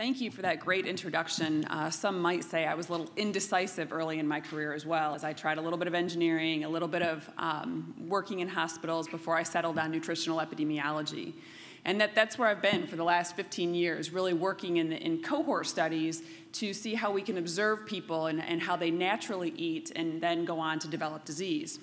Thank you for that great introduction. Some might say I was a little indecisive early in my career as well, as I tried a little bit of engineering, a little bit of working in hospitals before I settled on nutritional epidemiology. And that's where I've been for the last 15 years, really working in cohort studies to see how we can observe people and how they naturally eat and then go on to develop disease.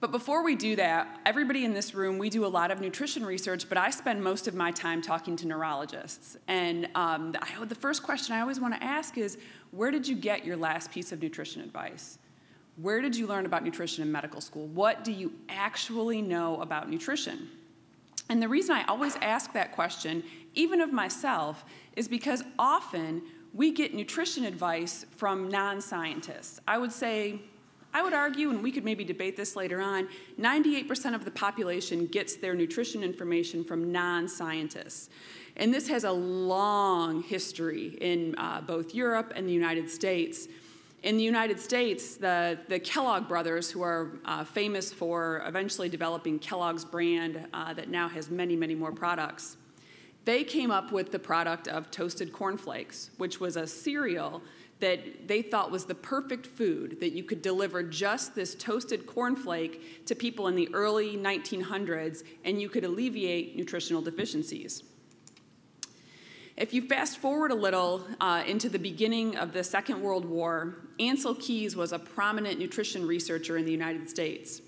But before we do that, everybody in this room, we do a lot of nutrition research, but I spend most of my time talking to neurologists. And the first question I always want to ask is, where did you get your last piece of nutrition advice? Where did you learn about nutrition in medical school? What do you actually know about nutrition? And the reason I always ask that question, even of myself, is because often we get nutrition advice from non-scientists. I would argue, and we could maybe debate this later on, 98% of the population gets their nutrition information from non-scientists. And this has a long history in both Europe and the United States. In the United States, the Kellogg brothers, who are famous for eventually developing Kellogg's brand that now has many, many more products, they came up with the product of toasted cornflakes, which was a cereal that they thought was the perfect food, that you could deliver just this toasted cornflake to people in the early 1900s, and you could alleviate nutritional deficiencies. If you fast forward a little into the beginning of the Second World War, Ancel Keys was a prominent nutrition researcher in the United States.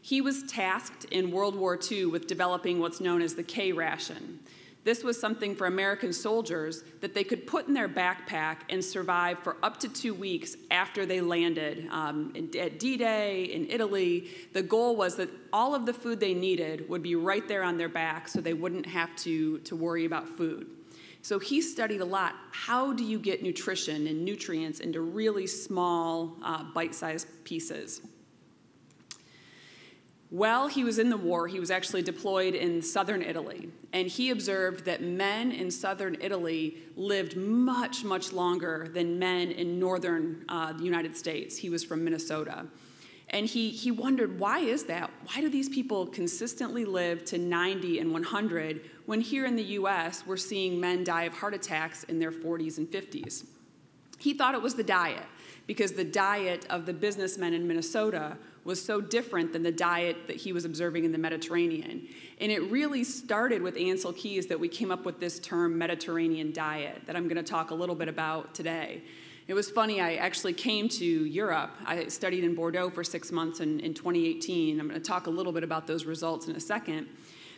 He was tasked in World War II with developing what's known as the K ration. This was something for American soldiers that they could put in their backpack and survive for up to 2 weeks after they landed at D-Day in Italy. The goal was that all of the food they needed would be right there on their back so they wouldn't have to worry about food. So he studied a lot. How do you get nutrition and nutrients into really small, bite-sized pieces? While he was in the war, he was actually deployed in southern Italy, and he observed that men in southern Italy lived much, much longer than men in northern United States. He was from Minnesota. And he wondered, why is that? Why do these people consistently live to 90 and 100 when here in the US we're seeing men die of heart attacks in their 40s and 50s? He thought it was the diet, because the diet of the businessmen in Minnesota was so different than the diet that he was observing in the Mediterranean. And it really started with Ancel Keys that we came up with this term Mediterranean diet that I'm going to talk a little bit about today. It was funny, I actually came to Europe. I studied in Bordeaux for 6 months in 2018. I'm going to talk a little bit about those results in a second.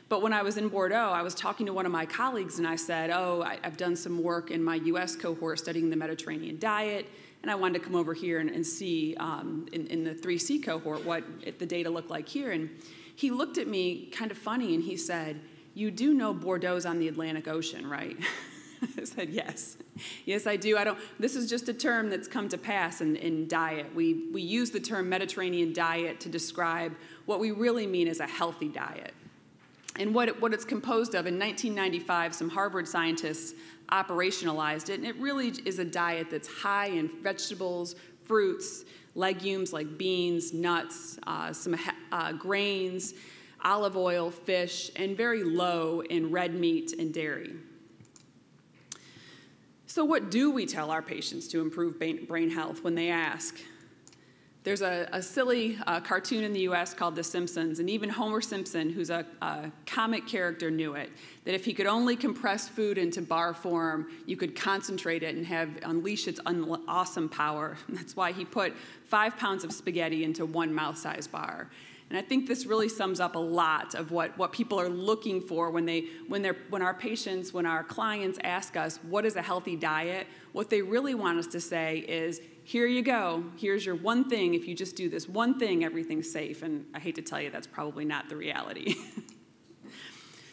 But when I was in Bordeaux, I was talking to one of my colleagues and I said, I've done some work in my US cohort studying the Mediterranean diet, and I wanted to come over here and see in the 3C cohort what the data looked like here. And he looked at me kind of funny and he said, "You do know Bordeaux's on the Atlantic Ocean, right?" I said, yes. Yes, I do. This is just a term that's come to pass in diet. We use the term Mediterranean diet to describe what we really mean as a healthy diet. And what it's composed of, in 1995, some Harvard scientists operationalized it, and it really is a diet that's high in vegetables, fruits, legumes like beans, nuts, some grains, olive oil, fish, and very low in red meat and dairy. So what do we tell our patients to improve brain health when they ask? There's a silly cartoon in the US called The Simpsons, and even Homer Simpson, who's a comic character, knew it, that if he could only compress food into bar form, you could concentrate it and unleash its awesome power. And that's why he put 5 pounds of spaghetti into 1 mouth-sized bar. And I think this really sums up a lot of what people are looking for when our clients ask us, what is a healthy diet? What they really want us to say is, here you go. Here's your one thing. If you just do this one thing, everything's safe. And I hate to tell you, that's probably not the reality.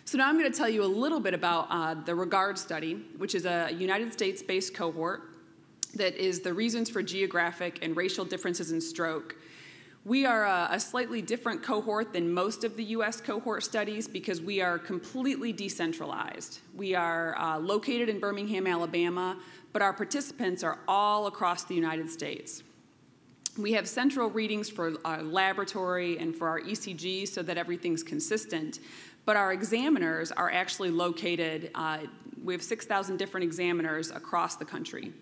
So now I'm going to tell you a little bit about the REGARD study, which is a United States-based cohort that is the reasons for geographic and racial differences in stroke. We are a slightly different cohort than most of the US cohort studies because we are completely decentralized. We are located in Birmingham, Alabama, but our participants are all across the United States. We have central readings for our laboratory and for our ECG so that everything's consistent, but our examiners are actually located We have 6,000 different examiners across the country.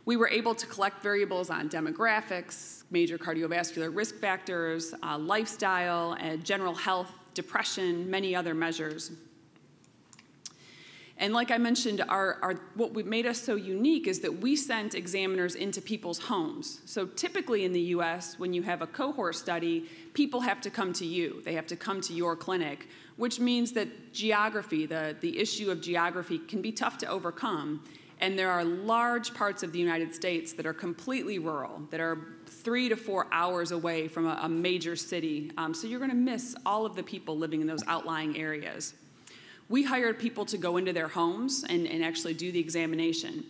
We were able to collect variables on demographics, major cardiovascular risk factors, lifestyle, general health, depression, many other measures. And like I mentioned, what made us so unique is that we sent examiners into people's homes. So typically in the US, when you have a cohort study, people have to come to you. They have to come to your clinic, which means that geography, the issue of geography, can be tough to overcome. And there are large parts of the United States that are completely rural, that are 3 to 4 hours away from a major city. So you're going to miss all of the people living in those outlying areas. We hired people to go into their homes and actually do the examination.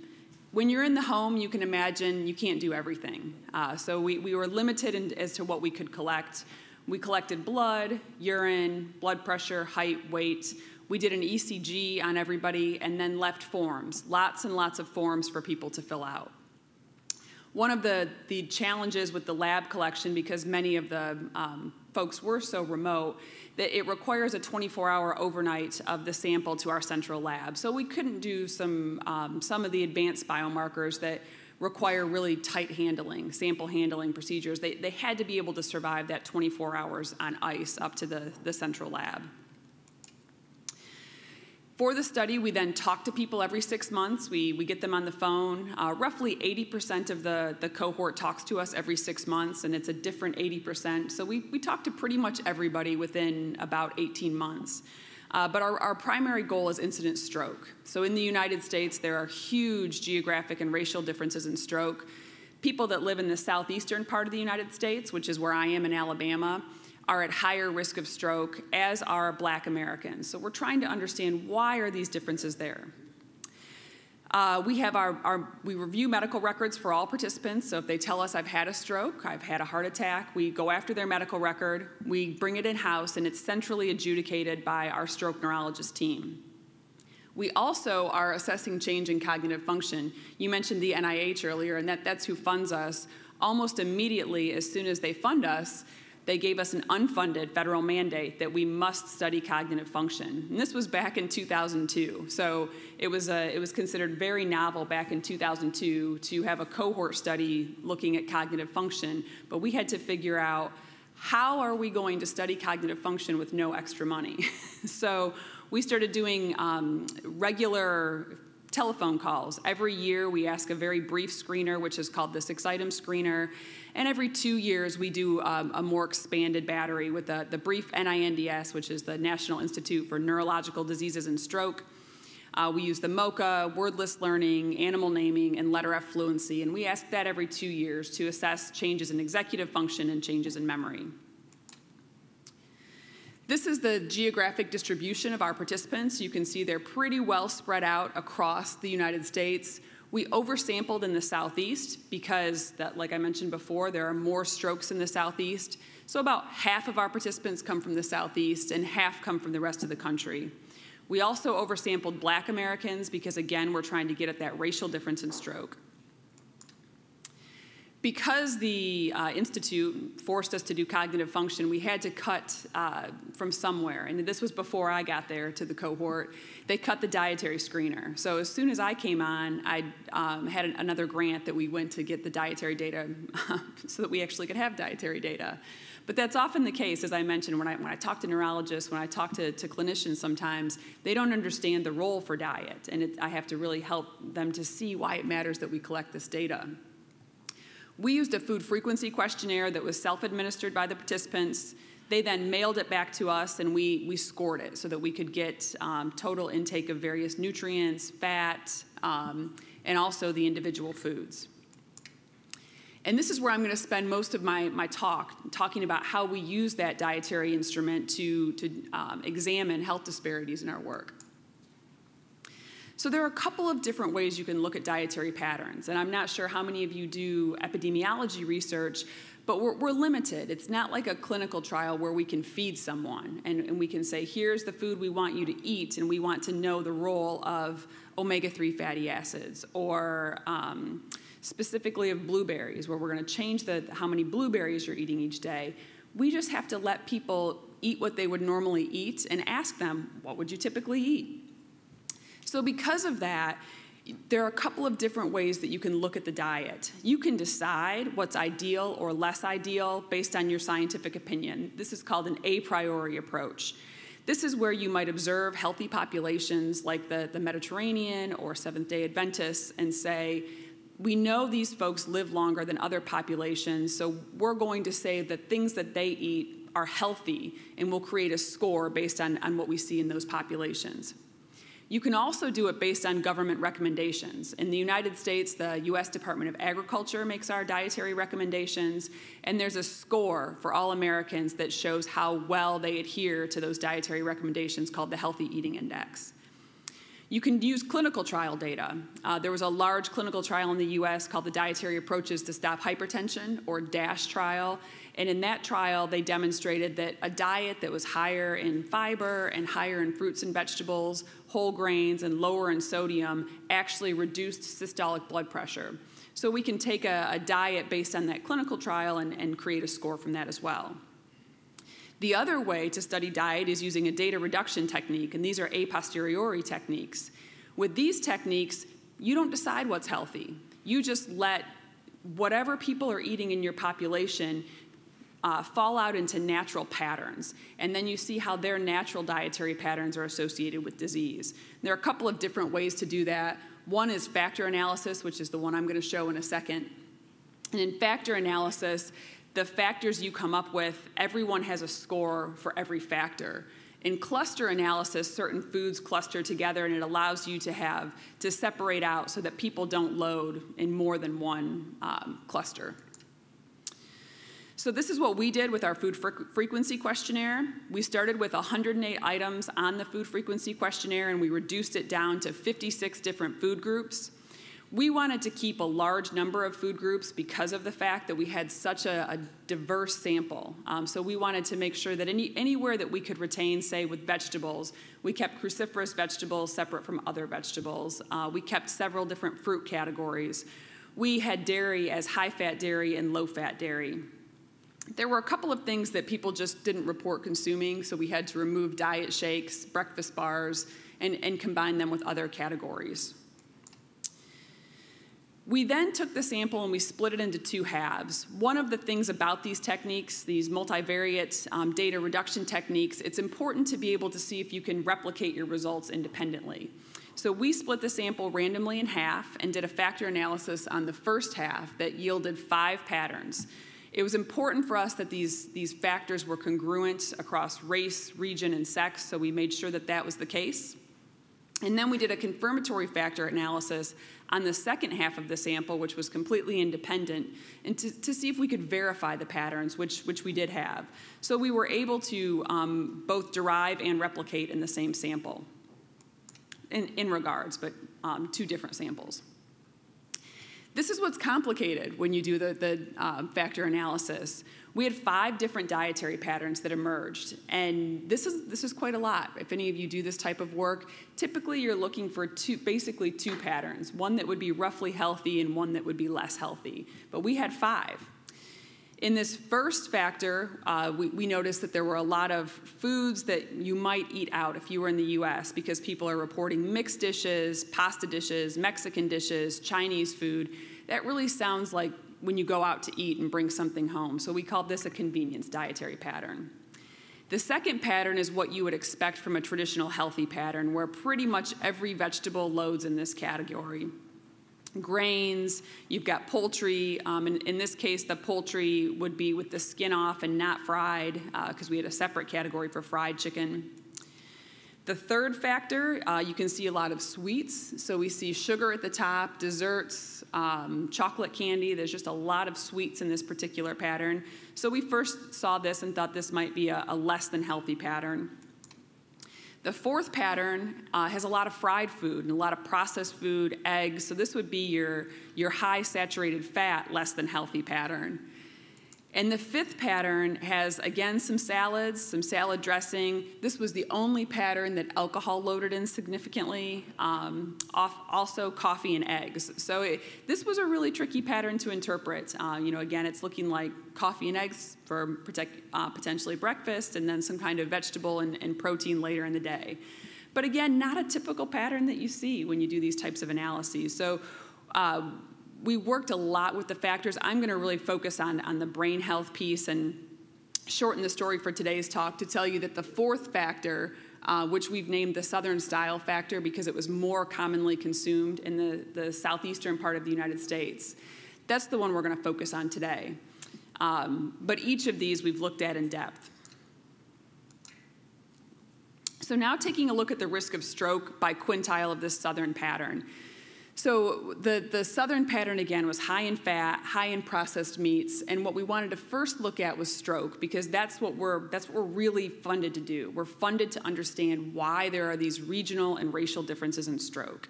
When you're in the home, you can imagine you can't do everything. So we were limited as to what we could collect. We collected blood, urine, blood pressure, height, weight. We did an ECG on everybody and then left forms, lots and lots of forms for people to fill out. One of the challenges with the lab collection, because many of the folks were so remote, that it requires a 24-hour overnight of the sample to our central lab. So we couldn't do some of the advanced biomarkers that require really tight handling, sample handling procedures. They had to be able to survive that 24 hours on ice up to the central lab. For the study, we then talk to people every 6 months. We get them on the phone. Roughly 80% of the cohort talks to us every 6 months, and it's a different 80%. So we talk to pretty much everybody within about 18 months. But our primary goal is incident stroke. So in the United States, there are huge geographic and racial differences in stroke. People that live in the southeastern part of the United States, which is where I am in Alabama, are at higher risk of stroke, as are Black Americans. So we're trying to understand, why are these differences there? We review medical records for all participants. So if they tell us, I've had a stroke, I've had a heart attack, we go after their medical record, we bring it in-house, and it's centrally adjudicated by our stroke neurologist team. We also are assessing change in cognitive function. You mentioned the NIH earlier, and that's who funds us. Almost immediately, as soon as they fund us, they gave us an unfunded federal mandate that we must study cognitive function. And this was back in 2002. So it was considered very novel back in 2002 to have a cohort study looking at cognitive function. But we had to figure out, how are we going to study cognitive function with no extra money? So we started doing regular telephone calls. Every year we ask a very brief screener, which is called the 6-item screener. And every 2 years we do a more expanded battery with the brief NINDS, which is the National Institute for Neurological Diseases and Stroke. We use the MOCA, wordless learning, animal naming, and letter F fluency. And we ask that every 2 years to assess changes in executive function and changes in memory. This is the geographic distribution of our participants. You can see they're pretty well spread out across the United States. We oversampled in the Southeast because, like I mentioned before, there are more strokes in the Southeast. So about half of our participants come from the Southeast and half come from the rest of the country. We also oversampled Black Americans because, again, we're trying to get at that racial difference in stroke. Because the Institute forced us to do cognitive function, we had to cut from somewhere. And this was before I got there to the cohort. They cut the dietary screener. So as soon as I came on, I had another grant that we went to get the dietary data so that we actually could have dietary data. But that's often the case, as I mentioned, when I talk to neurologists, when I talk to clinicians sometimes, they don't understand the role for diet. And I have to really help them to see why it matters that we collect this data. We used a food frequency questionnaire that was self-administered by the participants. They then mailed it back to us, and we scored it so that we could get total intake of various nutrients, fat, and also the individual foods. And this is where I'm going to spend most of my talk, talking about how we use that dietary instrument to examine health disparities in our work. So there are a couple of different ways you can look at dietary patterns, and I'm not sure how many of you do epidemiology research, but we're limited. It's not like a clinical trial where we can feed someone and we can say, here's the food we want you to eat, and we want to know the role of omega-3 fatty acids, or specifically of blueberries, where we're going to change how many blueberries you're eating each day. We just have to let people eat what they would normally eat and ask them, what would you typically eat? So because of that, there are a couple of different ways that you can look at the diet. You can decide what's ideal or less ideal based on your scientific opinion. This is called an a priori approach. This is where you might observe healthy populations like the Mediterranean or Seventh-day Adventists and say, we know these folks live longer than other populations, so we're going to say that things that they eat are healthy, and we'll create a score based on what we see in those populations. You can also do it based on government recommendations. In the United States, the U.S. Department of Agriculture makes our dietary recommendations, and there's a score for all Americans that shows how well they adhere to those dietary recommendations called the Healthy Eating Index. You can use clinical trial data. There was a large clinical trial in the U.S. called the Dietary Approaches to Stop Hypertension, or DASH trial. And in that trial, they demonstrated that a diet that was higher in fiber and higher in fruits and vegetables, whole grains, and lower in sodium actually reduced systolic blood pressure. So we can take a diet based on that clinical trial and create a score from that as well. The other way to study diet is using a data reduction technique, and these are a posteriori techniques. With these techniques, you don't decide what's healthy. You just let whatever people are eating in your population fall out into natural patterns, and then you see how their natural dietary patterns are associated with disease. There are a couple of different ways to do that. One is factor analysis, which is the one I'm going to show in a second. And in factor analysis, the factors you come up with, everyone has a score for every factor. In cluster analysis, certain foods cluster together, and it allows you to separate out so that people don't load in more than one cluster. So this is what we did with our food frequency questionnaire. We started with 108 items on the food frequency questionnaire, and we reduced it down to 56 different food groups. We wanted to keep a large number of food groups because of the fact that we had such a diverse sample. So we wanted to make sure that anywhere that we could retain, say with vegetables, we kept cruciferous vegetables separate from other vegetables. We kept several different fruit categories. We had dairy as high-fat dairy and low-fat dairy. There were a couple of things that people just didn't report consuming, so we had to remove diet shakes, breakfast bars, and combine them with other categories. We then took the sample and we split it into two halves. One of the things about these techniques, these multivariate data reduction techniques, it's important to be able to see if you can replicate your results independently. So we split the sample randomly in half and did a factor analysis on the first half that yielded 5 patterns. It was important for us that these factors were congruent across race, region, and sex, so we made sure that that was the case. And then we did a confirmatory factor analysis on the second half of the sample, which was completely independent, and to see if we could verify the patterns, which we did have. So we were able to both derive and replicate in the same sample in regards, but 2 different samples. This is what's complicated when you do the factor analysis. We had 5 different dietary patterns that emerged, and this is quite a lot. If any of you do this type of work, typically you're looking for basically two patterns, one that would be roughly healthy and one that would be less healthy. But we had 5. In this first factor, we noticed that there were a lot of foods that you might eat out if you were in the US, because people are reporting mixed dishes, pasta dishes, Mexican dishes, Chinese food. That really sounds like when you go out to eat and bring something home. So we called this a convenience dietary pattern. The second pattern is what you would expect from a traditional healthy pattern, where pretty much every vegetable loads in this category. Grains, you've got poultry. In this case, the poultry would be with the skin off and not fried, because we had a separate category for fried chicken. The third factor, you can see a lot of sweets. So we see sugar at the top, desserts, chocolate candy. There's just a lot of sweets in this particular pattern. So we first saw this and thought this might be a less than healthy pattern. The fourth pattern has a lot of fried food and a lot of processed food, eggs. So this would be your high saturated fat, less than healthy pattern. And the fifth pattern has, again, some salads, some salad dressing. This was the only pattern that alcohol loaded in significantly, also coffee and eggs. So this was a really tricky pattern to interpret. Again, it's looking like coffee and eggs for potentially breakfast, and then some kind of vegetable and protein later in the day. But again, not a typical pattern that you see when you do these types of analyses. So we worked a lot with the factors. I'm going to really focus on the brain health piece and shorten the story for today's talk to tell you that the fourth factor, which we've named the Southern style factor because it was more commonly consumed in the southeastern part of the United States, that's the one we're going to focus on today. But each of these we've looked at in depth. So now taking a look at the risk of stroke by quintile of this Southern pattern. So the Southern pattern, again, was high in fat, high in processed meats, and what we wanted to first look at was stroke, because that's what we're really funded to do. We're funded to understand why there are these regional and racial differences in stroke.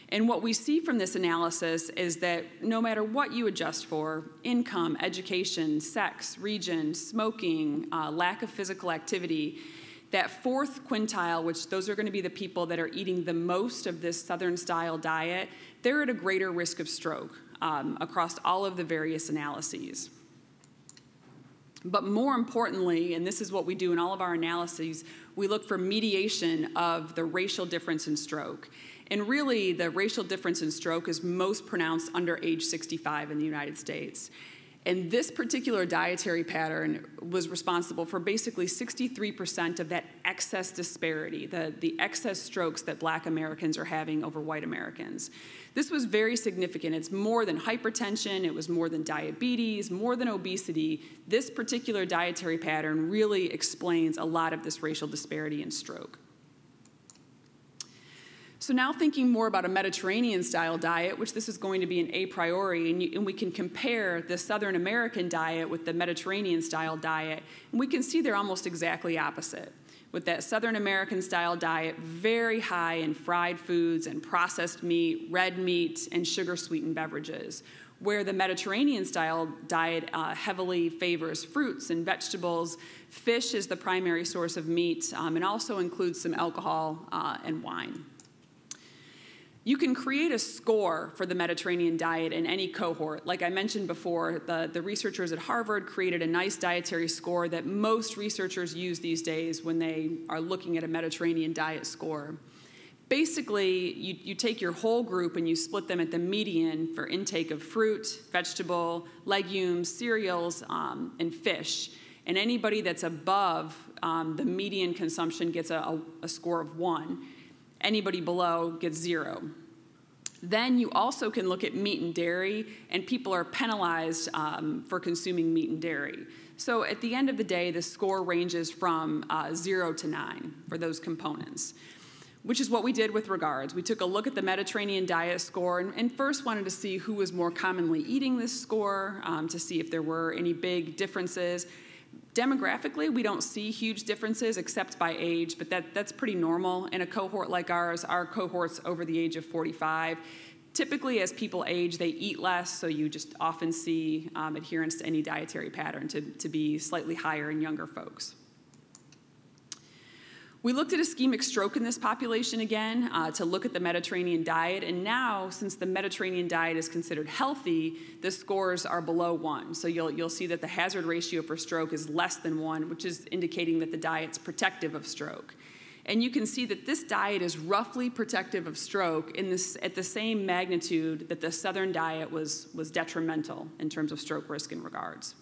And what we see from this analysis is that no matter what you adjust for, income, education, sex, region, smoking, lack of physical activity, that fourth quintile, which those are going to be the people that are eating the most of this Southern-style diet, they're at a greater risk of stroke across all of the various analyses. But more importantly, and this is what we do in all of our analyses, we look for mediation of the racial difference in stroke. And really, the racial difference in stroke is most pronounced under age 65 in the United States. And this particular dietary pattern was responsible for basically 63% of that excess disparity, the excess strokes that Black Americans are having over white Americans. This was very significant. It's more than hypertension, it was more than diabetes, more than obesity. This particular dietary pattern really explains a lot of this racial disparity in stroke. So now thinking more about a Mediterranean-style diet, which this is going to be an a priori, and we can compare the Southern American diet with the Mediterranean-style diet, and we can see they're almost exactly opposite. With that Southern American-style diet, very high in fried foods and processed meat, red meat, and sugar-sweetened beverages, where the Mediterranean-style diet heavily favors fruits and vegetables. Fish is the primary source of meat, and also includes some alcohol and wine. You can create a score for the Mediterranean diet in any cohort. Like I mentioned before, the researchers at Harvard created a nice dietary score that most researchers use these days when they are looking at a Mediterranean diet score. Basically, you take your whole group and you split them at the median for intake of fruit, vegetable, legumes, cereals, and fish. And anybody that's above the median consumption gets a score of 1. Anybody below gets 0. Then you also can look at meat and dairy, and people are penalized for consuming meat and dairy. So at the end of the day, the score ranges from 0 to 9 for those components, which is what we did with regards. We took a look at the Mediterranean diet score and first wanted to see who was more commonly eating this score, to see if there were any big differences. Demographically, we don't see huge differences except by age, but that's pretty normal in a cohort like ours. Our cohort's over the age of 45. Typically, as people age, they eat less, so you just often see adherence to any dietary pattern to be slightly higher in younger folks. We looked at ischemic stroke in this population again to look at the Mediterranean diet, and now, since the Mediterranean diet is considered healthy, the scores are below 1. So you'll see that the hazard ratio for stroke is less than 1, which is indicating that the diet's protective of stroke. And you can see that this diet is roughly protective of stroke at the same magnitude that the Southern diet was detrimental in terms of stroke risk in regards.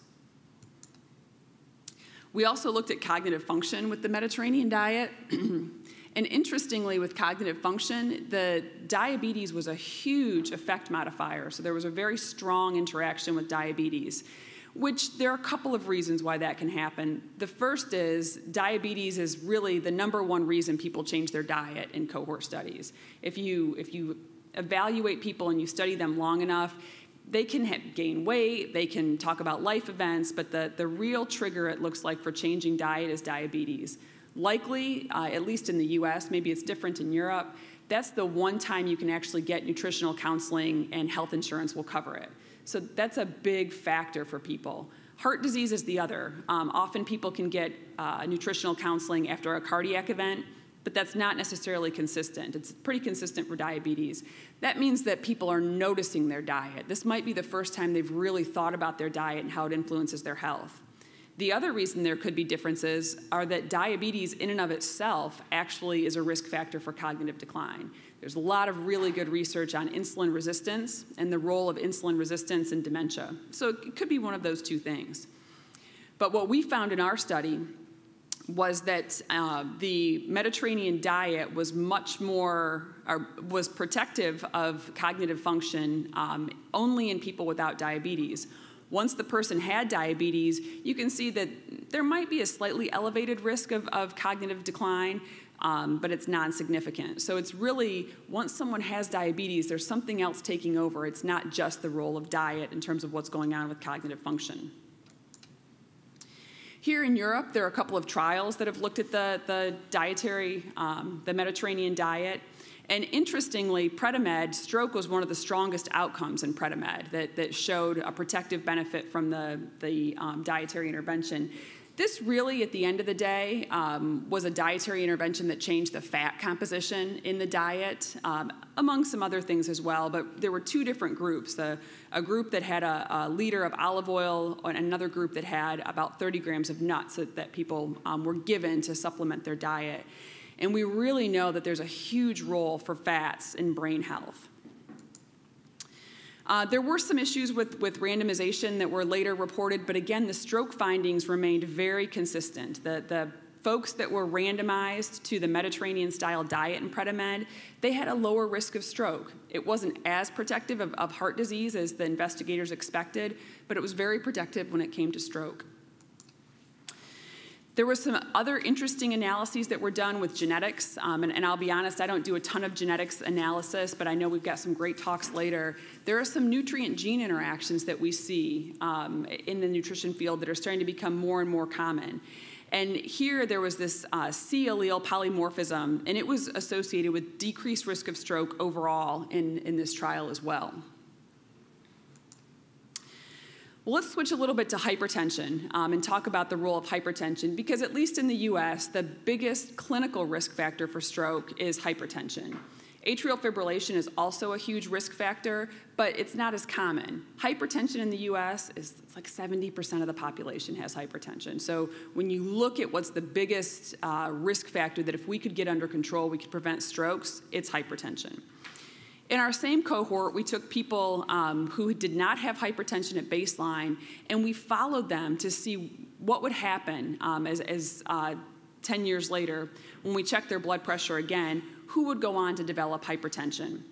We also looked at cognitive function with the Mediterranean diet. And interestingly, with cognitive function, the diabetes was a huge effect modifier. So there was a very strong interaction with diabetes, which there are a couple of reasons why that can happen. The first is diabetes is really the #1 reason people change their diet in cohort studies. If you evaluate people and you study them long enough, they can gain weight, they can talk about life events, but the real trigger, it looks like, for changing diet is diabetes. Likely, at least in the US, maybe it's different in Europe, that's the one time you can actually get nutritional counseling and health insurance will cover it. So that's a big factor for people. Heart disease is the other. Often people can get nutritional counseling after a cardiac event, but that's not necessarily consistent. It's pretty consistent for diabetes. That means that people are noticing their diet. This might be the first time they've really thought about their diet and how it influences their health. The other reason there could be differences are that diabetes in and of itself actually is a risk factor for cognitive decline. There's a lot of really good research on insulin resistance and the role of insulin resistance in dementia. So it could be one of those two things. But what we found in our study was that the Mediterranean diet was was protective of cognitive function only in people without diabetes. Once the person had diabetes, you can see that there might be a slightly elevated risk of cognitive decline, but it's non-significant. So it's really, once someone has diabetes, there's something else taking over. It's not just the role of diet in terms of what's going on with cognitive function. Here in Europe, there are a couple of trials that have looked at the dietary, the Mediterranean diet. And interestingly, Predimed, stroke was one of the strongest outcomes in Predimed that showed a protective benefit from the dietary intervention. This really, at the end of the day, was a dietary intervention that changed the fat composition in the diet, among some other things as well. But there were two different groups, a group that had a liter of olive oil and another group that had about 30 grams of nuts that people were given to supplement their diet. And we really know that there's a huge role for fats in brain health. There were some issues with randomization that were later reported, but again, the stroke findings remained very consistent. The folks that were randomized to the Mediterranean-style diet in Predimed, they had a lower risk of stroke. It wasn't as protective of heart disease as the investigators expected, but it was very protective when it came to stroke. There were some other interesting analyses that were done with genetics, and I'll be honest, I don't do a ton of genetics analysis, but I know we've got some great talks later. There are some nutrient-gene interactions that we see in the nutrition field that are starting to become more and more common. And here there was this C allele polymorphism, and it was associated with decreased risk of stroke overall in this trial as well. Well, let's switch a little bit to hypertension and talk about the role of hypertension, because at least in the US, the biggest clinical risk factor for stroke is hypertension. Atrial fibrillation is also a huge risk factor, but it's not as common. Hypertension in the US is like 70% of the population has hypertension. So when you look at what's the biggest risk factor that if we could get under control, we could prevent strokes, it's hypertension. In our same cohort, we took people who did not have hypertension at baseline, and we followed them to see what would happen as 10 years later, when we checked their blood pressure again, who would go on to develop hypertension.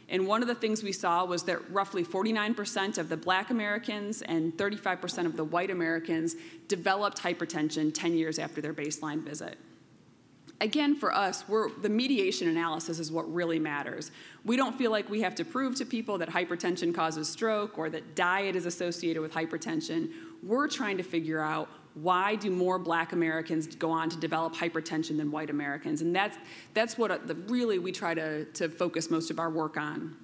And one of the things we saw was that roughly 49% of the Black Americans and 35% of the white Americans developed hypertension 10 years after their baseline visit. Again, for us, the mediation analysis is what really matters. We don't feel like we have to prove to people that hypertension causes stroke or that diet is associated with hypertension. We're trying to figure out, why do more Black Americans go on to develop hypertension than white Americans? And that's what really we try to focus most of our work on.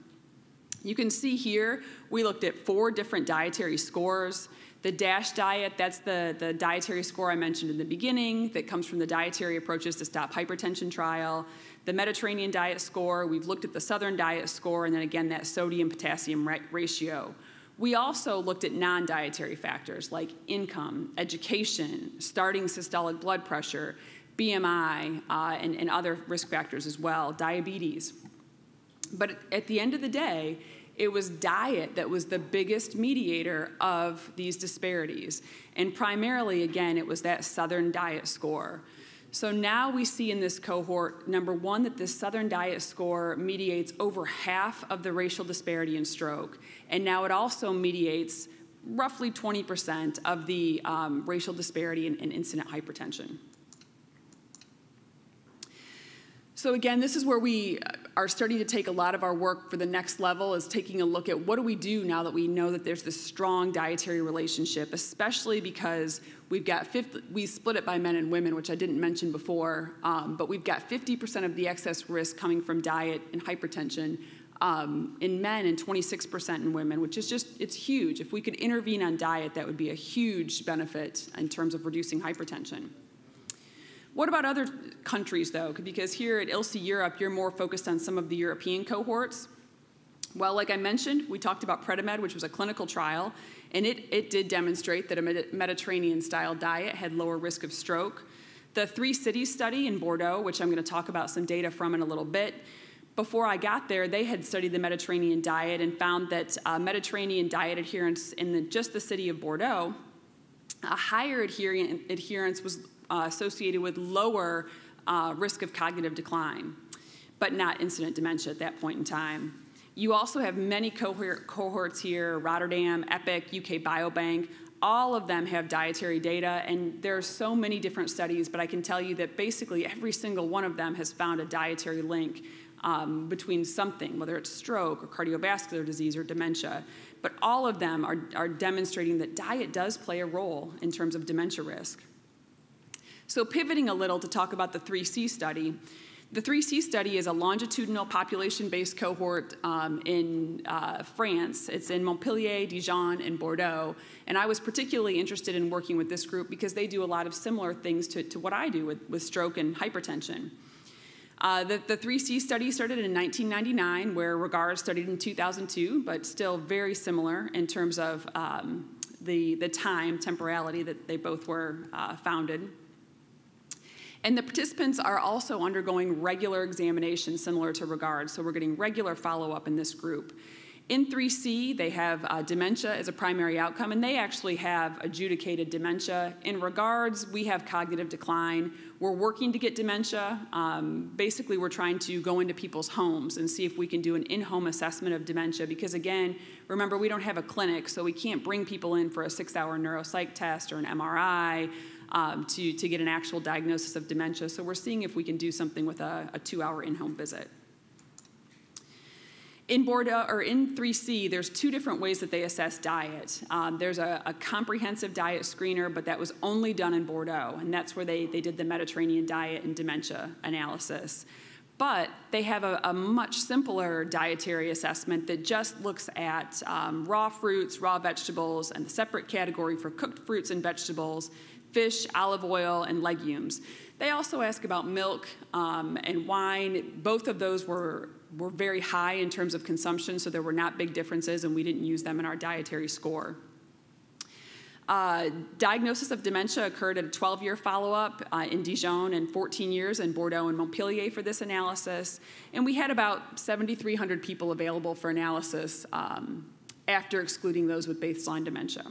You can see here, we looked at 4 different dietary scores. The DASH diet, that's the dietary score I mentioned in the beginning that comes from the Dietary Approaches to Stop Hypertension trial. The Mediterranean diet score, we've looked at the Southern diet score, and then again, that sodium-potassium ratio. We also looked at non-dietary factors like income, education, starting systolic blood pressure, BMI, and other risk factors as well, diabetes. But at the end of the day, it was diet that was the biggest mediator of these disparities. And primarily, again, it was that Southern diet score. So now we see in this cohort, number one, that this Southern diet score mediates over half of the racial disparity in stroke. And now it also mediates roughly 20% of the racial disparity in incident hypertension. So again, this is where we are starting to take a lot of our work for the next level, is taking a look at what do we do now that we know that there's this strong dietary relationship, especially because we split it by men and women, which I didn't mention before, but we've got 50% of the excess risk coming from diet and hypertension in men and 26% in women, which is it's huge. If we could intervene on diet, that would be a huge benefit in terms of reducing hypertension. What about other countries, though? Because here at ILSI Europe, you're more focused on some of the European cohorts. Well, like I mentioned, we talked about Predimed, which was a clinical trial, and it did demonstrate that a Mediterranean-style diet had lower risk of stroke. The 3 Cities study in Bordeaux, which I'm going to talk about some data from in a little bit, before I got there, they had studied the Mediterranean diet and found that Mediterranean diet adherence in just the city of Bordeaux, a higher adherence was associated with lower risk of cognitive decline, but not incident dementia at that point in time. You also have many cohorts here, Rotterdam, EPIC, UK Biobank. All of them have dietary data, and there are so many different studies, but I can tell you that basically every single one of them has found a dietary link between something, whether it's stroke or cardiovascular disease or dementia. But all of them are demonstrating that diet does play a role in terms of dementia risk. So pivoting a little to talk about the 3C study, the 3C study is a longitudinal population-based cohort in France. It's in Montpellier, Dijon, and Bordeaux. And I was particularly interested in working with this group because they do a lot of similar things to what I do with stroke and hypertension. The 3C study started in 1999, where Regard studied in 2002, but still very similar in terms of the temporality that they both were founded. And the participants are also undergoing regular examinations similar to Regard, so we're getting regular follow-up in this group. In 3C, they have dementia as a primary outcome, and they actually have adjudicated dementia. In Regards, we have cognitive decline. We're working to get dementia. Basically, we're trying to go into people's homes and see if we can do an in-home assessment of dementia, because again, remember, we don't have a clinic, so we can't bring people in for a 6-hour neuropsych test or an MRI to get an actual diagnosis of dementia. So we're seeing if we can do something with a 2-hour in-home visit. In Bordeaux, or in 3C, there's 2 different ways that they assess diet. There's a comprehensive diet screener, but that was only done in Bordeaux, and that's where they did the Mediterranean diet and dementia analysis. But they have a much simpler dietary assessment that just looks at raw fruits, raw vegetables, and the separate category for cooked fruits and vegetables, fish, olive oil, and legumes. They also ask about milk and wine. Both of those were very high in terms of consumption, so there were not big differences, and we didn't use them in our dietary score. Diagnosis of dementia occurred at a 12-year follow-up in Dijon and 14 years in Bordeaux and Montpellier for this analysis. And we had about 7,300 people available for analysis after excluding those with baseline dementia.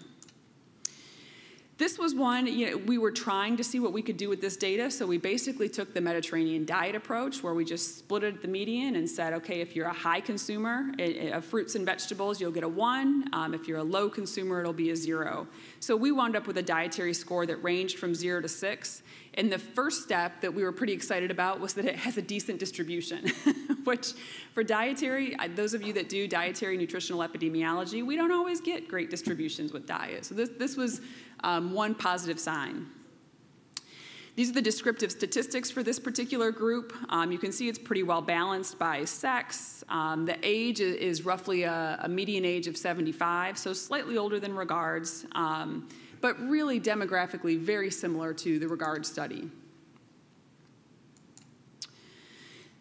This was one, we were trying to see what we could do with this data, so we basically took the Mediterranean diet approach, where we just split it at the median and said, okay, if you're a high consumer of fruits and vegetables, you'll get a 1. If you're a low consumer, it'll be a 0. So we wound up with a dietary score that ranged from 0 to 6. And the first step that we were pretty excited about was that it has a decent distribution, which for dietary, those of you that do dietary nutritional epidemiology, we don't always get great distributions with diet. So this was one positive sign. These are the descriptive statistics for this particular group. You can see it's pretty well balanced by sex. The age is roughly a median age of 75, so slightly older than Regards, but really demographically very similar to the Regard study.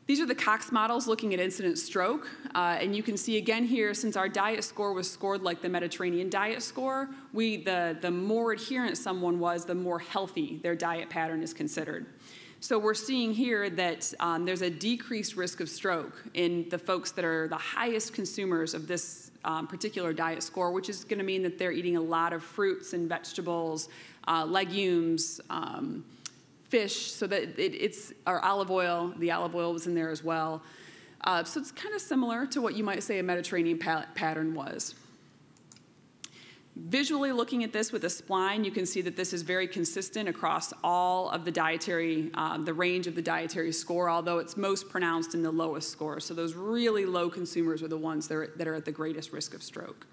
These are the Cox models looking at incident stroke, and you can see again here, since our diet score was scored like the Mediterranean diet score, the more adherent someone was, the more healthy their diet pattern is considered. So we're seeing here that there's a decreased risk of stroke in the folks that are the highest consumers of this particular diet score, which is going to mean that they're eating a lot of fruits and vegetables, legumes, fish, so that or olive oil. The olive oil was in there as well. So it's kind of similar to what you might say a Mediterranean pattern was. Visually looking at this with a spline, you can see that this is very consistent across all of the dietary, the range of the dietary score, although it's most pronounced in the lowest score. So those really low consumers are the ones that are at the greatest risk of stroke.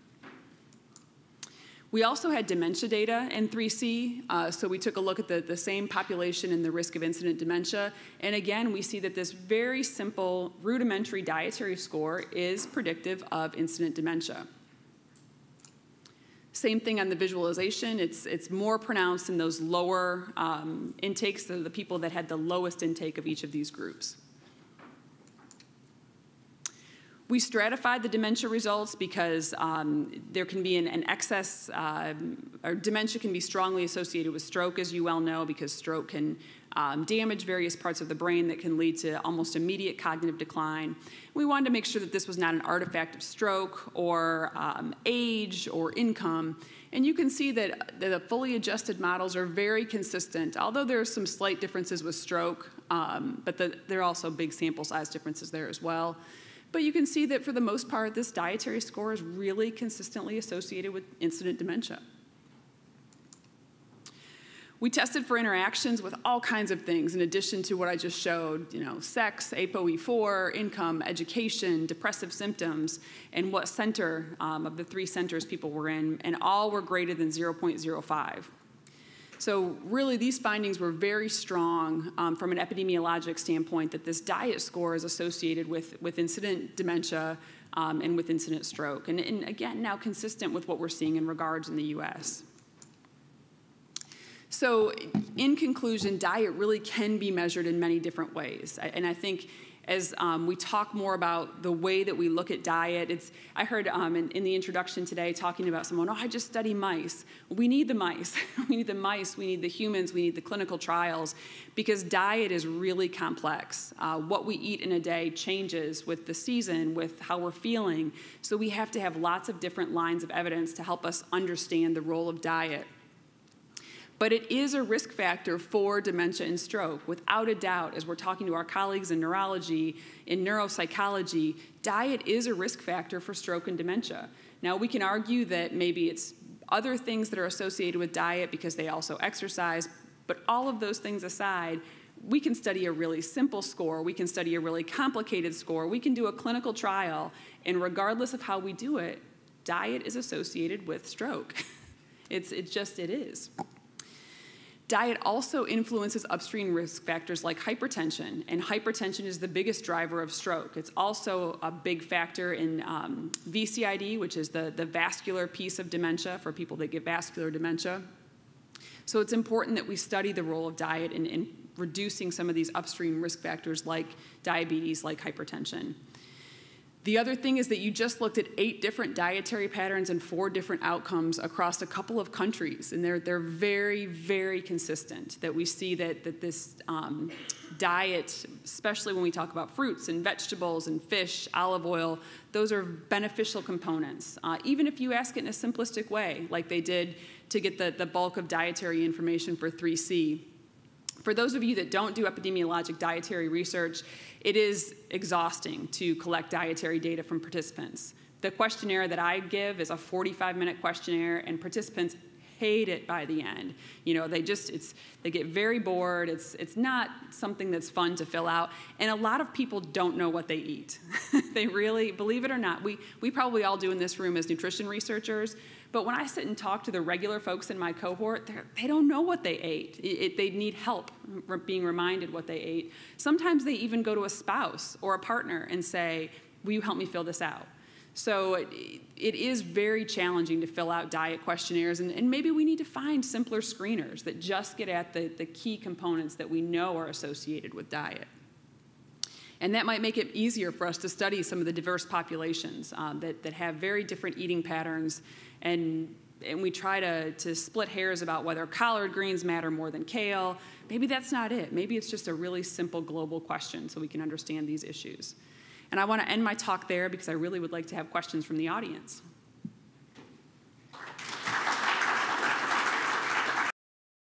We also had dementia data in 3C, so we took a look at the same population and the risk of incident dementia. And again, we see that this very simple rudimentary dietary score is predictive of incident dementia. Same thing on the visualization. It's more pronounced in those lower intakes, so the people that had the lowest intake of each of these groups. We stratified the dementia results because there can be an excess, or dementia can be strongly associated with stroke, as you well know, because stroke can damage various parts of the brain that can lead to almost immediate cognitive decline. We wanted to make sure that this was not an artifact of stroke or age or income. And you can see that the fully adjusted models are very consistent, although there are some slight differences with stroke, but there are also big sample size differences there as well. But you can see that for the most part, this dietary score is really consistently associated with incident dementia. We tested for interactions with all kinds of things in addition to what I just showed, sex, ApoE4, income, education, depressive symptoms, and what center of the 3 centers people were in, and all were greater than 0.05. So really, these findings were very strong from an epidemiologic standpoint that this diet score is associated with incident dementia and with incident stroke. And again, now consistent with what we're seeing in regards in the US. So in conclusion, diet really can be measured in many different ways. And I think as we talk more about the way that we look at diet, I heard in the introduction today talking about someone, I just study mice. We need the mice. We need the mice, we need the humans, we need the clinical trials, because diet is really complex. What we eat in a day changes with the season, with how we're feeling. So we have to have lots of different lines of evidence to help us understand the role of diet. But it is a risk factor for dementia and stroke, without a doubt. As we're talking to our colleagues in neurology, in neuropsychology, diet is a risk factor for stroke and dementia. Now, we can argue that maybe it's other things that are associated with diet because they also exercise, but all of those things aside, we can study a really simple score, we can study a really complicated score, we can do a clinical trial, and regardless of how we do it, diet is associated with stroke. It is. Diet also influences upstream risk factors like hypertension, and hypertension is the biggest driver of stroke. It's also a big factor in VCID, which is the vascular piece of dementia for people that get vascular dementia. So it's important that we study the role of diet in reducing some of these upstream risk factors like diabetes, like hypertension. The other thing is that you just looked at 8 different dietary patterns and 4 different outcomes across a couple of countries, and they're very, very consistent, that we see that this diet, especially when we talk about fruits and vegetables and fish, olive oil, those are beneficial components. Even if you ask it in a simplistic way, like they did to get the bulk of dietary information for 3C. For those of you that don't do epidemiologic dietary research, it is exhausting to collect dietary data from participants. The questionnaire that I give is a 45-minute questionnaire, and participants hate it by the end. They get very bored. It's not something that's fun to fill out, and a lot of people don't know what they eat. They really, believe it or not, we probably all do in this room as nutrition researchers, but when I sit and talk to the regular folks in my cohort, they don't know what they ate. They need help being reminded what they ate. Sometimes they even go to a spouse or a partner and say, will you help me fill this out? So it is very challenging to fill out diet questionnaires, and maybe we need to find simpler screeners that just get at the key components that we know are associated with diet. And that might make it easier for us to study some of the diverse populations that have very different eating patterns, and we try to split hairs about whether collard greens matter more than kale. Maybe that's not it. Maybe it's just a really simple global question so we can understand these issues. And I want to end my talk there because I really would like to have questions from the audience.